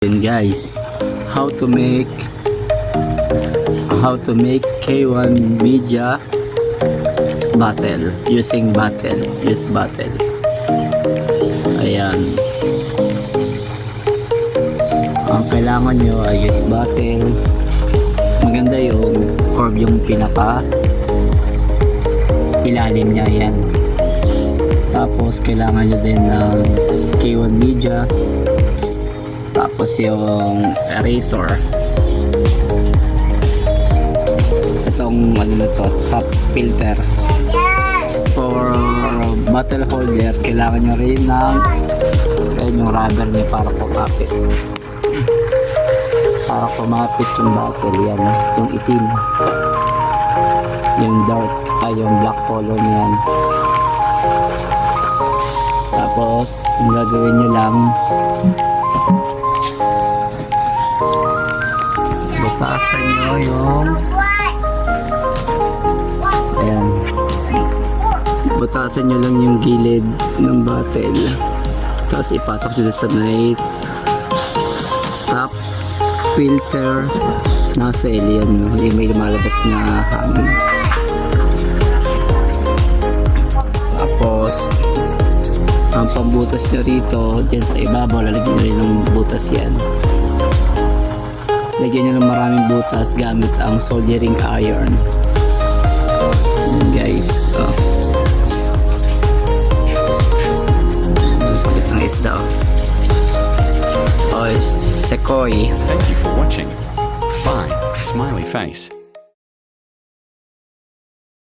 Yun guys, how to make K1 media bottle using use bottle. Ayan, ang kailangan nyo ay use bottle. Maganda yung curve, yung pinaka ilalim nya yan. Tapos kailangan nyo din ng K1 media, tapos yung aerator, itong ano na to, top filter. For bottle holder, kailangan nyo rin ng yung rubber niya para kumapit yung bottle. Yan, yung itim, yung dark, yung black color niyan. Tapos yung gagawin nyo lang, butasan nyo yung ayan, butasan nyo lang yung gilid ng bottle, tapos ipasok nyo sa may top filter nozzle. Yan, yung may lumalabas na hangin. Tapos ang pambutas nyo rito, dyan sa ibabaw, lalagyan nyo rin ng butas yan. Lagyan nyo ng maraming butas gamit ang soldering iron. Guys, palit ng isda. Sequoia. Thank you for watching. Bye, smiley face.